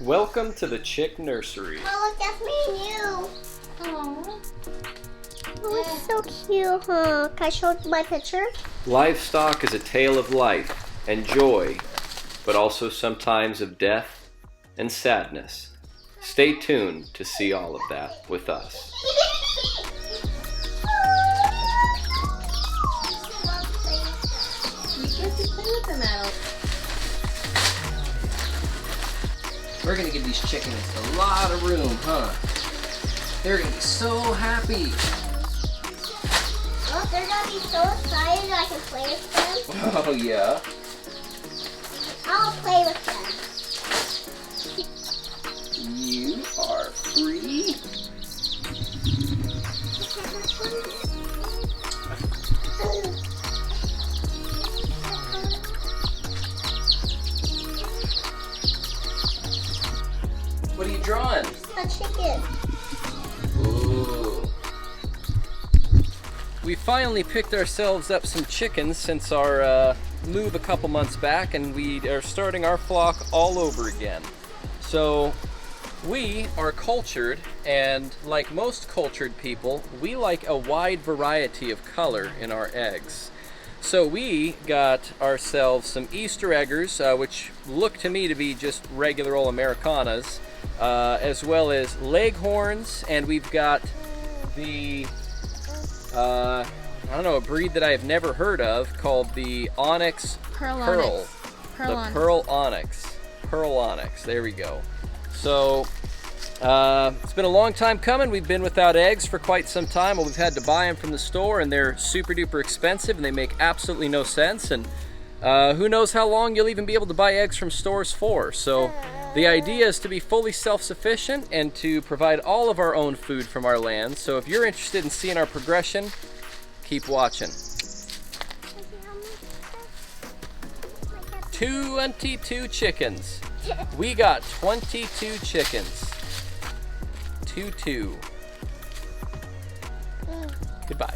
Welcome to the Chick Nursery. Oh, look, that's me and you. Aww. Oh, it's so cute, huh? Can I show my picture? Livestock is a tale of life and joy, but also sometimes of death and sadness. Stay tuned to see all of that with us. We're gonna give these chickens a lot of room, huh? They're gonna be so happy. Oh, they're gonna be so excited I can play with them. Oh yeah. I'll play with them. You are free. What are you drawing? A chicken. Ooh. We finally picked ourselves up some chickens since our move a couple months back, and we are starting our flock all over again. So we are cultured, and like most cultured people, we like a wide variety of color in our eggs. So we got ourselves some Easter eggers, which look to me to be just regular old Americanas, as well as leghorns, and we've got the I don't know, a breed that I have never heard of called the Onyx Pearl Onyx. Pearl Onyx, there we go. So it's been a long time coming. We've been without eggs for quite some time. Well, we've had to buy them from the store, and they're super duper expensive, and they make absolutely no sense, and who knows how long you'll even be able to buy eggs from stores for. So the idea is to be fully self-sufficient and to provide all of our own food from our land. So if you're interested in seeing our progression, keep watching. 22 chickens. We got 22 chickens. 2-2. Goodbye.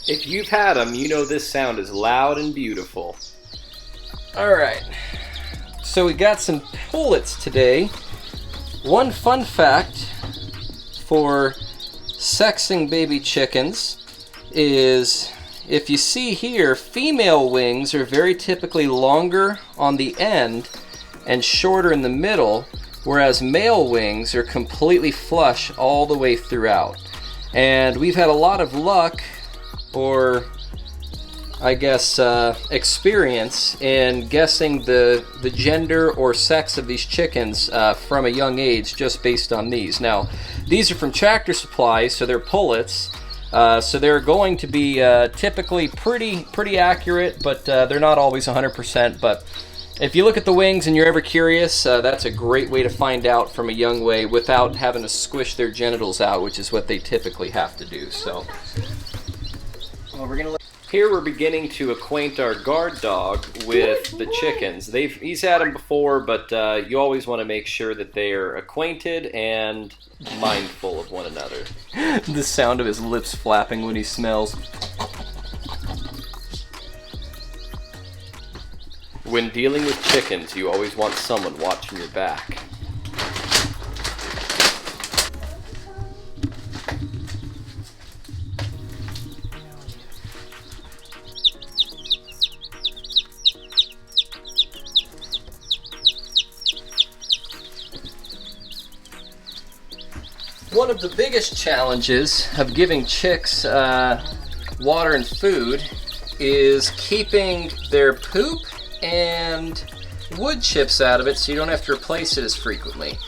If you've had them, you know this sound is loud and beautiful. Alright, so we got some pullets today. One fun fact for sexing baby chickens is, if you see here, female wings are very typically longer on the end and shorter in the middle, whereas male wings are completely flush all the way throughout. And we've had a lot of luck, or I guess experience, in guessing the gender or sex of these chickens from a young age just based on these. Now, these are from Tractor Supply, so they're pullets, so they're going to be typically pretty accurate, but they're not always 100%. But if you look at the wings and you're ever curious, that's a great way to find out from a young way without having to squish their genitals out, which is what they typically have to do. So well, here we're beginning to acquaint our guard dog with the chickens. He's had them before, but you always want to make sure that they are acquainted and mindful of one another. The sound of his lips flapping when he smells. When dealing with chickens, you always want someone watching your back. One of the biggest challenges of giving chicks water and food is keeping their poop and wood chips out of it so you don't have to replace it as frequently.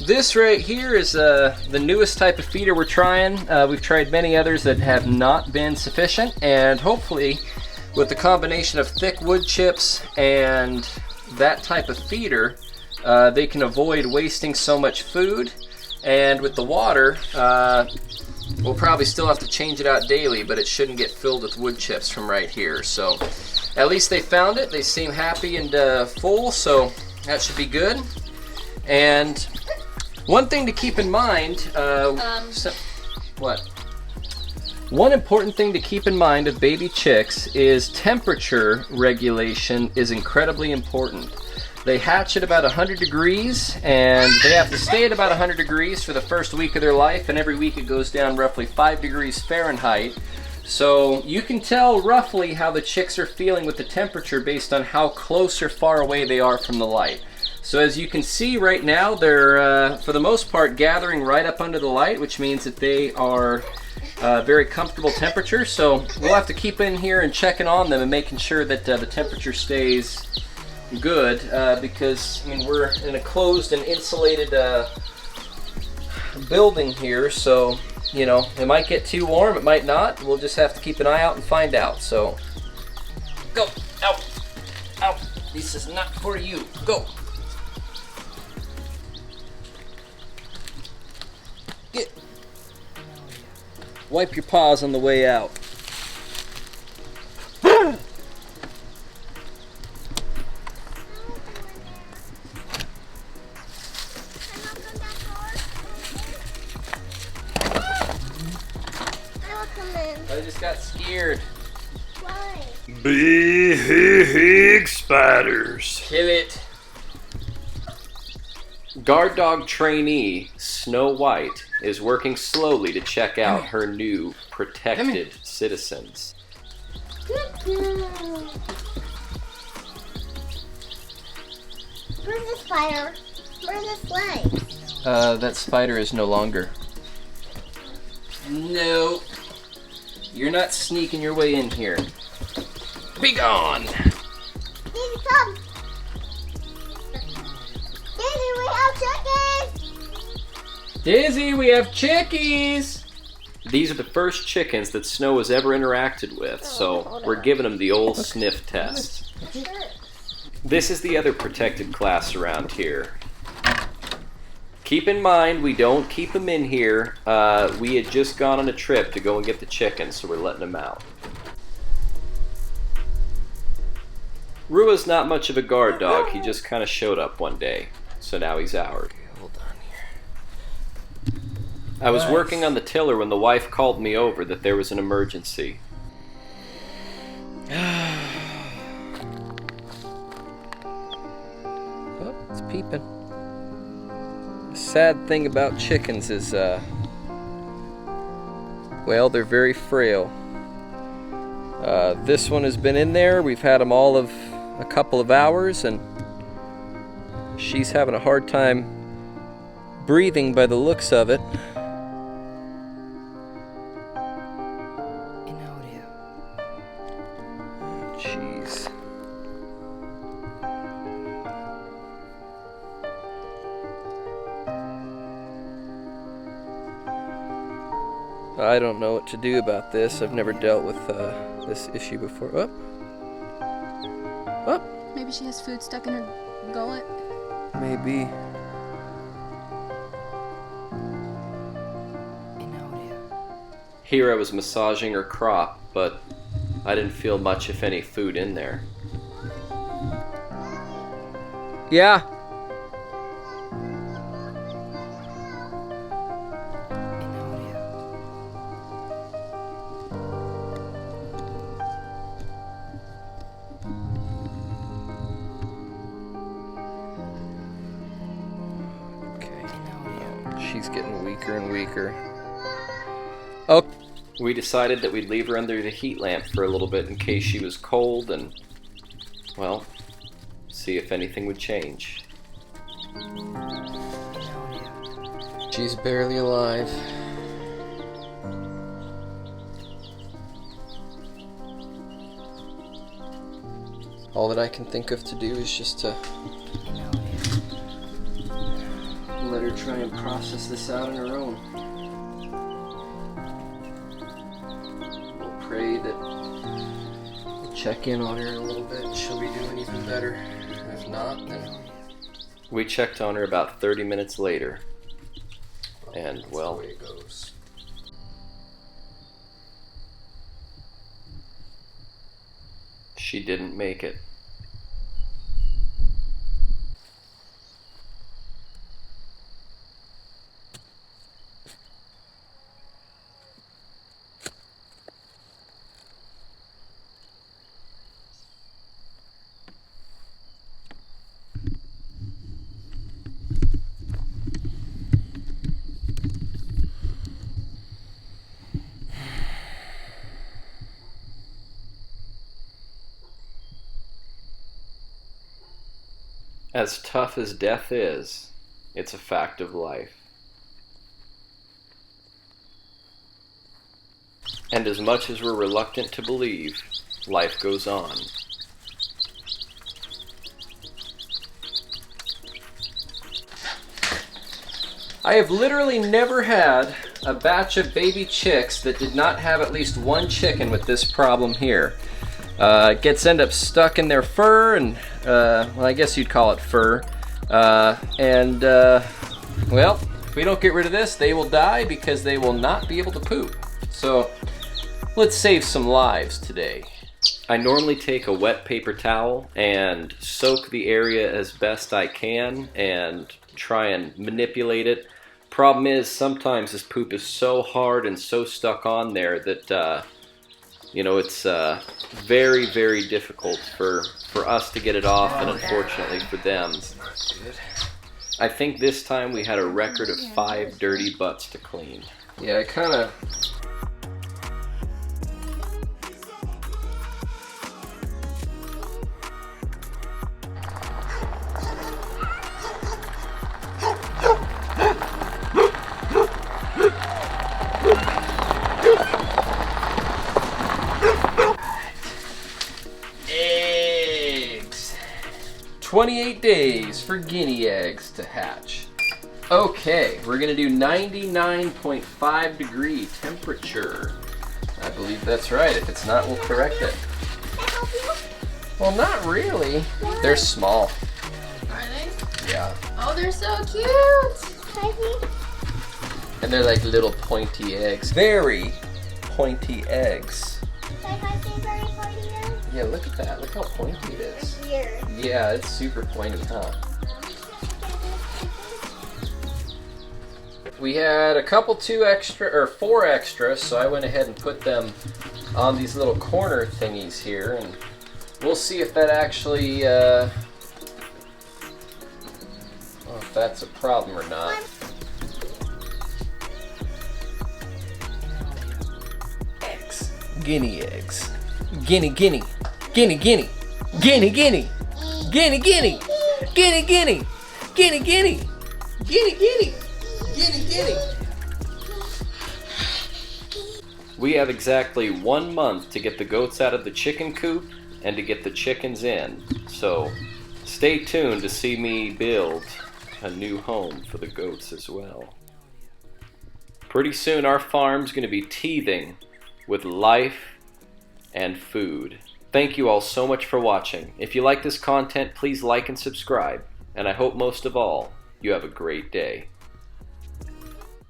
This right here is the newest type of feeder we're trying. We've tried many others that have not been sufficient, and hopefully with the combination of thick wood chips and that type of feeder, they can avoid wasting so much food. And with the water, we'll probably still have to change it out daily, but it shouldn't get filled with wood chips from right here. So at least they found it. They seem happy and full, so that should be good. And one thing to keep in mind, what? One important thing to keep in mind of baby chicks is temperature regulation is incredibly important. They hatch at about 100 degrees, and they have to stay at about 100 degrees for the first week of their life, and every week it goes down roughly 5 degrees Fahrenheit. So you can tell roughly how the chicks are feeling with the temperature based on how close or far away they are from the light. So as you can see right now, they're, for the most part, gathering right up under the light, which means that they are very comfortable temperature. So we'll have to keep in here and checking on them and making sure that the temperature stays good, because I mean, we're in a closed and insulated building here, so you know, it might get too warm, it might not. We'll just have to keep an eye out and find out. So go, out, out. This is not for you. Go. Get. Wipe your paws on the way out. I just got scared. Why? Big spiders. Kill it. Guard dog trainee Snow White is working slowly to check out her new protected citizens. Good girl. Where's the spider? Where's the slide? That spider is no longer. No. You're not sneaking your way in here. Be gone! Daisy, come! Daisy, we have chickens! Daisy, we have chickies! These are the first chickens that Snow has ever interacted with, so we're giving them the old sniff test. Sure. This is the other protected class around here. Keep in mind, we don't keep them in here. We had just gone on a trip to go and get the chickens, so we're letting them out. Rua's not much of a guard dog. He just kind of showed up one day, so now he's ours. Hold on here. I was working on the tiller when the wife called me over that there was an emergency. Oh, it's peeping. The sad thing about chickens is, well, they're very frail. This one has been in there. We've had them all of a couple of hours, and she's having a hard time breathing by the looks of it. Jeez. I don't know what to do about this. I've never dealt with this issue before. Oh. Oh. Maybe she has food stuck in her gullet. Maybe. Here I was massaging her crop, but I didn't feel much, if any, food in there. Yeah. She's getting weaker and weaker. Oh, we decided that we'd leave her under the heat lamp for a little bit in case she was cold and, well, see if anything would change. She's barely alive. All that I can think of to do is just to let her try and process this out on her own. We'll pray that we'll check in on her in a little bit and she'll be doing even better. If not, then... We checked on her about 30 minutes later. And, well... That's the way it goes. She didn't make it. As tough as death is, it's a fact of life. And as much as we're reluctant to believe, life goes on. I have literally never had a batch of baby chicks that did not have at least one chicken with this problem here. It end up stuck in their fur, and well, I guess you'd call it fur. Well, if we don't get rid of this, they will die because they will not be able to poop. So let's save some lives today. I normally take a wet paper towel and soak the area as best I can and try and manipulate it. Problem is, sometimes this poop is so hard and so stuck on there that you know, it's very, very difficult for us to get it off, and unfortunately for them. I think this time we had a record of 5 dirty butts to clean. Yeah, I kind of... Eggs! 28 days for guinea eggs to hatch. Okay, we're gonna do 99.5 degree temperature. I believe that's right. If it's not, we'll correct it. Well, not really. They're small. Are they? Yeah. Oh, they're so cute. And they're like little pointy eggs. Very pointy eggs. Yeah, look at that. Look how pointy it is. Weird. Yeah, it's super pointy, huh? We had a couple 4 extra, so I went ahead and put them on these little corner thingies here, and we'll see if that actually, well, if that's a problem or not. Eggs. Guinea eggs. Guinea, guinea. Guinea, guinea. Guinea, guinea. Guinea, guinea. Guinea, guinea. Guinea, guinea. Guinea, guinea. Guinea, guinea. We have exactly 1 month to get the goats out of the chicken coop and to get the chickens in. So stay tuned to see me build a new home for the goats as well. Pretty soon our farm's going to be teething with life and food. Thank you all so much for watching. If you like this content, please like and subscribe. And I hope most of all, you have a great day.